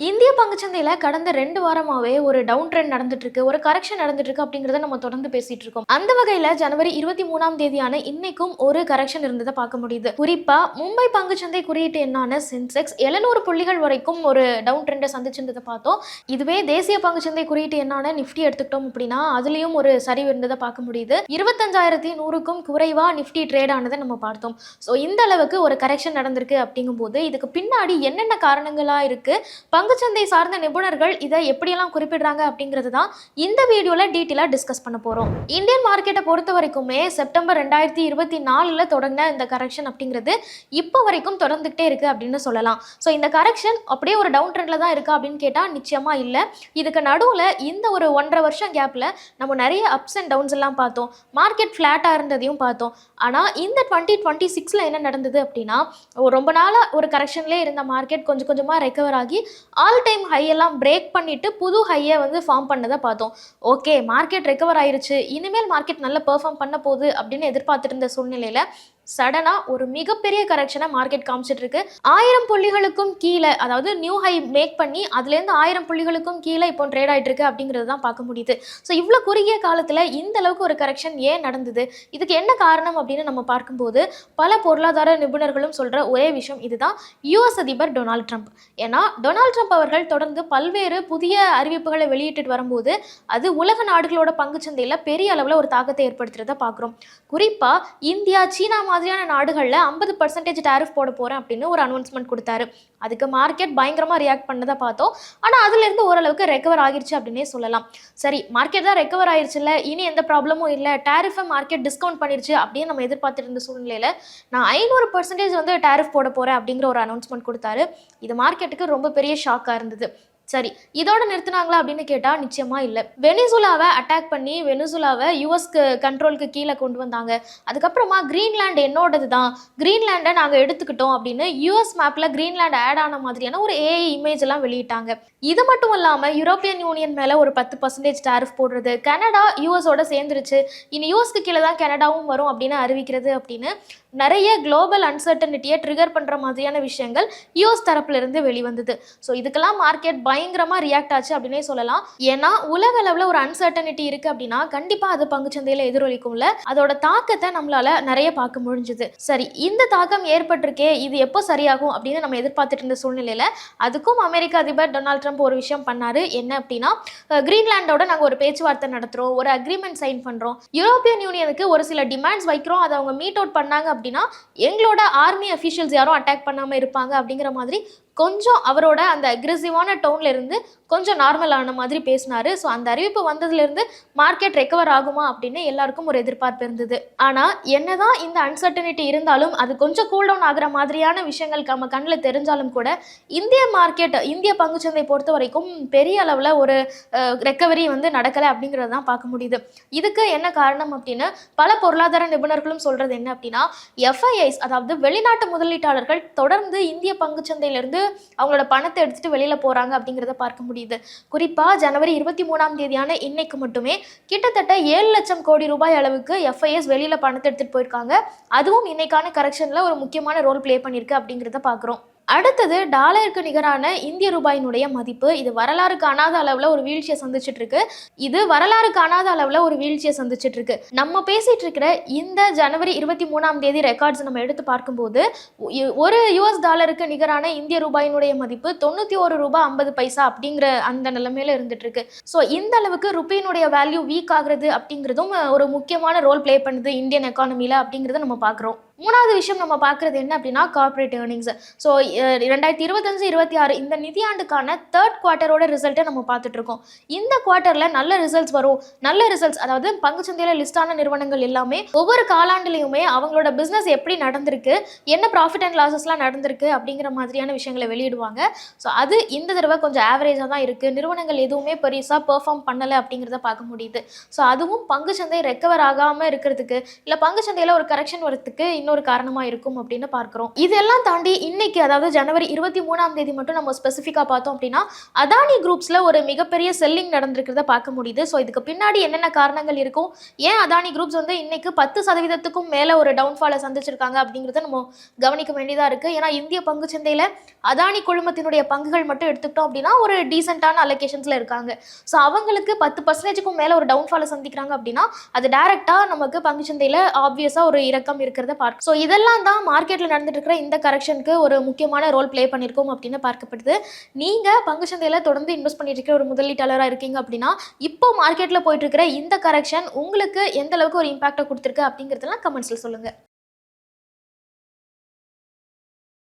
இந்திய பங்குச்சந்தையில கடந்த 2 வாரமாவே ஒரு டவுன் ட்ரெண்ட் நடந்துட்டு இருக்கு. ஒரு கரெக்ஷன் நடந்துட்டு இருக்கு அப்படிங்கிறத நம்ம தொடர்ந்து பேசிட்டு இருக்கோம். அந்த வகையில ஜனவரி 23ஆம் தேதியான இன்னைக்கும் ஒரு கரெக்ஷன் இருந்தத பார்க்க முடியுது. குறிப்பா மும்பை பங்குச்சந்தை குறியீட்டு எண்ணான சென்செக்ஸ் 700 புள்ளிகள் வரைக்கும் ஒரு டவுன் ட்ரெண்ட சந்திச்சிருந்தத பார்த்தோம். இதுவே தேசிய பங்குச்சந்தை குறியீட்டு எண்ணான நிஃப்டி எடுத்துக்கிட்டோம் அப்படின்னா, அதுலயும் ஒரு சரிவு இருந்தத பார்க்க முடியுது. 25,100க்கும் குறைவா நிஃப்டி ட்ரேட் ஆனதை நம்ம பார்த்தோம். ஸோ இந்த அளவுக்கு ஒரு கரெக்ஷன் நடந்திருக்கு அப்படிங்கும்போது, இதுக்கு பின்னாடி என்னென்ன காரணங்களா இருக்கு? பங்குச்சந்தை சார்ந்த நிபுணர்கள் இதை எப்படியெல்லாம் குறிப்பிடுறாங்க அப்படிங்கிறது தான் இந்த வீடியோவில் டீட்டெயிலாக டிஸ்கஸ் பண்ண போகிறோம். இந்தியன் மார்க்கெட்டை பொறுத்த வரைக்குமே செப்டம்பர் 2024 தொடங்கின இந்த கரெக்ஷன் அப்படிங்கிறது இப்போ வரைக்கும் தொடர்ந்துகிட்டே இருக்கு அப்படின்னு சொல்லலாம். ஸோ இந்த கரெக்ஷன் அப்படியே ஒரு டவுன் ட்ரெண்டில் தான் இருக்கா அப்படின்னு கேட்டால் நிச்சயமா இல்லை. இதுக்கு நடுவில் இந்த ஒரு 1.5 வருஷம் கேப்பில் நம்ம நிறைய அப்ஸ் அண்ட் டவுன்ஸ் எல்லாம் பார்த்தோம். மார்க்கெட் ஃப்ளாட்டாக இருந்ததையும் பார்த்தோம். ஆனால் இந்த 2026 என்ன நடந்தது அப்படின்னா, ரொம்ப நாளாக ஒரு கரெக்ஷன்லேயே இருந்த மார்க்கெட் கொஞ்சம் கொஞ்சமாக ரெக்கவர் ஆகி ஆல் டைம் ஹை எல்லாம் பிரேக் பண்ணிட்டு புது ஹையை ஃபார்ம் பண்ணதை பார்த்தோம். ஓகே, மார்க்கெட் ரெக்கவர் ஆயிருச்சு, இனிமேல் மார்க்கெட் நல்லா பெர்ஃபார்ம் பண்ண போகுது அப்படின்னு எதிர்பார்த்துட்டு இருந்த சூழ்நிலையில சடனா ஒரு மிகப்பெரிய கரெக்ஷனை மார்க்கெட் காமிச்சிட்டு இருக்கு. 1000 புள்ளிகளுக்கும் கீழே, அதாவது நியூ ஹை மேக் பண்ணி அதுலேருந்து 1000 புள்ளிகளுக்கும் கீழே இப்போ ட்ரேட் ஆகிட்டு இருக்கு அப்படிங்கிறது தான் பார்க்க முடியுது. ஸோ இவ்வளோ குறுகிய காலத்தில் இந்த அளவுக்கு ஒரு கரெக்ஷன் ஏன் நடந்தது, இதுக்கு என்ன காரணம் அப்படின்னு நம்ம பார்க்கும்போது பல பொருளாதார நிபுணர்களும் சொல்கிற ஒரே விஷயம் இதுதான், யுஎஸ் அதிபர் டொனால்ட் ட்ரம்ப். ஏன்னா டொனால்ட் ட்ரம்ப் அவர்கள் தொடர்ந்து பல்வேறு புதிய அறிவிப்புகளை வெளியிட்டு வரும்போது அது உலக நாடுகளோட பங்குச்சந்தையில் பெரிய அளவில் ஒரு தாக்கத்தை ஏற்படுத்துறத பார்க்குறோம். குறிப்பாக இந்தியா, சீனா மாதிரியான நாடுகளில் 50% டேரிஃப் போட போகிறேன் அப்படின்னு ஒரு அனௌன்ஸ்மெண்ட் கொடுத்தாரு. அதுக்கு மார்க்கெட் பயங்கரமாக ரியாக்ட் பண்ணதை பார்த்தோம். ஆனால் அதுலேருந்து ஓரளவுக்கு ரெக்கவர் ஆகிருச்சு அப்படின்னே சொல்லலாம். சரி, மார்க்கெட் தான் ரெக்கவர் ஆகிருச்சுல்ல, இனி எந்த ப்ராப்ளமும் இல்லை, டேரிஃபை மார்க்கெட் டிஸ்கவுண்ட் பண்ணிருச்சு அப்படின்னு நம்ம எதிர்பார்த்துட்டு இருந்த சூழ்நிலையில் நான் 500% டேரிஃப் போட போகிறேன் அப்படிங்கிற ஒரு அனௌன்ஸ்மெண்ட் கொடுத்தாரு. இது மார்க்கெட்டுக்கு ரொம்ப பெரிய ஷாக்காக இருந்தது. சரி, இதோட நிறுத்தினாங்களா அப்படின்னு கேட்டால் நிச்சயமாக இல்லை. வெனிசுலாவை அட்டாக் பண்ணி வெனிசுலாவை யுஎஸ்க்கு கண்ட்ரோலுக்கு கீழே கொண்டு வந்தாங்க. அதுக்கப்புறமா கிரீன்லாண்ட் என்னோடது தான், கிரீன்லாண்டை நாங்கள் எடுத்துக்கிட்டோம் அப்படின்னு யுஎஸ் மேப்பில் கிரீன்லாண்ட் ஆட் ஆன மாதிரியான ஒரு ஏஐ இமேஜ் எல்லாம் வெளியிட்டாங்க. இது மட்டும் இல்லாமல் யூரோப்பியன் யூனியன் மேலே ஒரு 10% டேரிஃப் போடுறது, கனடா யூஎஸோட சேர்ந்துருச்சு, இனி யூஎஸ்க்கு கீழே தான் கனடாவும் வரும் அப்படின்னு அறிவிக்கிறது அப்படின்னு நிறைய குளோபல் அன்சர்டனிட்டியை ட்ரிகர் பண்ணுற மாதிரியான விஷயங்கள் யூஎஸ் தரப்புலேருந்து வெளிவந்தது. ஸோ இதுக்கெல்லாம் மார்க்கெட் பயங்கரமாக ரியாக்ட் ஆச்சு அப்படின்னே சொல்லலாம். ஏன்னா உலக அளவில் ஒரு அன்சர்டனிட்டி இருக்குது அப்படின்னா கண்டிப்பாக அது பங்குச்சந்தையில் எதிரொலிக்கும்ல, அதோட தாக்கத்தை நம்மளால நிறைய பார்க்க முடிஞ்சுது. சரி, இந்த தாக்கம் ஏற்பட்டிருக்கே, இது எப்போ சரியாகும் அப்படின்னு நம்ம எதிர்பார்த்துட்டு இருந்த சூழ்நிலையில் அதுக்கும் அமெரிக்க அதிபர் டொனால்ட் ட்ரம்ப் ஒரு விஷயம் பண்ணாரு. என்ன அப்படின்னா, கிரீன்லாண்டோட நாங்கள் ஒரு பேச்சுவார்த்தை நடத்துகிறோம், ஒரு அக்ரிமெண்ட் சைன் பண்ணுறோம், யூரோப்பியன் யூனியனுக்கு ஒரு சில டிமாண்ட்ஸ் வைக்கிறோம், அதை அவங்க மீட் அவுட் பண்ணாங்க அப்படின்னா எங்களோட ஆர்மி அஃபீஷியல்ஸ் யாரும் அட்டாக் பண்ணாமல் இருப்பாங்க அப்படிங்கிற மாதிரி கொஞ்சம் அவரோட அந்த அக்ரெசிவான டோன்ல இருந்து கொஞ்சம் நார்மல் ஆன மாதிரி பேசினாரு. ஸோ அந்த அறிவிப்பு வந்ததுலேருந்து மார்க்கெட் ரெக்கவர் ஆகுமா அப்படின்னு எல்லாருக்கும் ஒரு எதிர்பார்ப்பு இருந்தது. ஆனால் என்னதான் இந்த அன்சர்டனிட்டி இருந்தாலும், அது கொஞ்சம் கூல் டவுன் ஆகிற மாதிரியான விஷயங்கள் நம்ம கண்ணில் தெரிஞ்சாலும் கூட இந்திய மார்க்கெட், இந்திய பங்குச்சந்தை பொறுத்த வரைக்கும் பெரிய அளவில் ஒரு ரெக்கவரி நடக்கலை அப்படிங்கிறது தான் பார்க்க முடியுது. இதுக்கு என்ன காரணம் அப்படின்னு பல பொருளாதார நிபுணர்களும் சொல்கிறது என்ன அப்படின்னா, எஃப்ஐஐஸ், அதாவது வெளிநாட்டு முதலீட்டாளர்கள் தொடர்ந்து இந்திய பங்குச்சந்தையிலிருந்து அவங்களோட பணத்தை எடுத்துட்டு வெளியில போறாங்க அப்படிங்கிறத பார்க்க முடியுது. குறிப்பா ஜனவரி 23ஆம் தேதியான இன்னைக்கு மட்டுமே கிட்டத்தட்ட 7 லட்சம் கோடி ரூபாய் அளவுக்கு எஃப்ஐஎஸ் வெளியில பணத்தை எடுத்துட்டு போயிருக்காங்க. அதுவும் இன்னைக்கான கரெக்ஷன்ல ஒரு முக்கியமான ரோல் பிளே பண்ணிருக்கு அப்படிங்கிறத பார்க்குறோம். அடுத்தது டாலருக்கு நிகரான இந்திய ரூபாயினுடைய மதிப்பு. இது வரலாறு காணாத அளவில் ஒரு வீழ்ச்சியை சந்திச்சுட்டு இருக்கு. நம்ம பேசிட்டு இருக்கிற இந்த ஜனவரி 23ஆம் தேதி ரெக்கார்ட்ஸ் நம்ம எடுத்து பார்க்கும்போது ஒரு யுஎஸ் டாலருக்கு நிகரான இந்திய ரூபாயினுடைய மதிப்பு 91 ரூபாய் 50 பைசா அப்படிங்கிற அந்த நிலைமையில இருந்துட்டு இருக்கு. ஸோ இந்த அளவுக்கு ருப்பியினுடைய வேல்யூ வீக் ஆகுறது அப்படிங்கிறதும் ஒரு முக்கியமான ரோல் பிளே பண்ணுது இந்தியன் எக்கானமியில் அப்படிங்கிறத நம்ம பார்க்குறோம். மூணாவது விஷயம் நம்ம பார்க்குறது என்ன அப்படின்னா, கார்பரேட் ஏர்னிங்ஸ். ஸோ 2025-26 இந்த நிதியாண்டுக்கான தேர்ட் குவார்ட்டரோட ரிசல்ட்டை நம்ம பார்த்துட்டு இருக்கோம். இந்த குவார்ட்டரில் நல்ல ரிசல்ட்ஸ் வரும். நல்ல ரிசல்ட்ஸ், அதாவது பங்குச்சந்தையில் லிஸ்டான நிறுவனங்கள் எல்லாமே ஒவ்வொரு காலாண்டுலையுமே அவங்களோட பிஸ்னஸ் எப்படி நடந்திருக்கு, என்ன ப்ராஃபிட் அண்ட் லாஸஸ்லாம் நடந்திருக்கு அப்படிங்கிற மாதிரியான விஷயங்களை வெளியிடுவாங்க. ஸோ அது இந்த தடவை கொஞ்சம் ஆவரேஜாக தான் இருக்குது. நிறுவனங்கள் எதுவுமே பெருசாக பெர்ஃபார்ம் பண்ணலை அப்படிங்கிறத பார்க்க முடியுது. ஸோ அதுவும் பங்குச்சந்தை ரெக்கவர் ஆகாமல் இருக்கிறதுக்கு, இல்லை பங்குச்சந்தையில் ஒரு கரெக்ஷன் வரத்துக்கு இன்னொரு காரணமா இருக்கும் அப்படின்னு பார்க்கிறோம். இதெல்லாம் தாண்டி இன்னைக்கு அதாவது ஜனவரி 23ஆம் தேதி மட்டும் நம்ம ஸ்பெசிஃபிக்கா பார்த்தோம் அப்படின்னா அதானி குரூப்ஸ்ல ஒரு மிகப்பெரிய செல்லிங் நடந்திருக்கிறத பார்க்க முடியுது. ஸோ இதுக்கு பின்னாடி என்னென்ன காரணங்கள் இருக்கும், ஏன் அதானி குரூப்ஸ் வந்து இன்னைக்கு 10% மேல ஒரு டவுன்ஃபாலை சந்திச்சிருக்காங்க அப்படிங்கிறத நம்ம கவனிக்க வேண்டியதா இருக்கு. ஏன்னா இந்திய பங்கு சந்தையில அதானி குழுமத்தினுடைய பங்குகள் மட்டும் எடுத்துக்கிட்டோம் அப்படின்னா ஒரு டீசென்டான அலோகேஷன்ஸ்ல இருக்காங்க. ஸோ அவங்களுக்கு 10%க்கும் மேல ஒரு டவுன்ஃபாலை சந்திக்கிறாங்க அப்படின்னா அது டைரக்டா நமக்கு பங்குச்சந்தையில ஆப்வியஸா ஒரு இறக்கம் இருக்கிறத பார்க்கும். ஸோ இதெல்லாம் தான் மார்க்கெட்ல நடந்துட்டு இருக்கிற இந்த கரெக்ஷனுக்கு ஒரு முக்கியமான ரோல் பிளே பண்ணியிருக்கோம் அப்படின்னு பார்க்கப்படுது. நீங்க பங்குச்சந்தையில தொடர்ந்து இன்வெஸ்ட் பண்ணிட்டு இருக்கிற ஒரு முதலீட்டாளராக இருக்கீங்க அப்படின்னா இப்போ மார்க்கெட்ல போயிட்டு இருக்கிற இந்த கரெக்ஷன் உங்களுக்கு எந்த அளவுக்கு ஒரு இம்பாக்டை கொடுத்துருக்கு அப்படிங்கிறதெல்லாம் கமெண்ட்ஸ்ல சொல்லுங்க.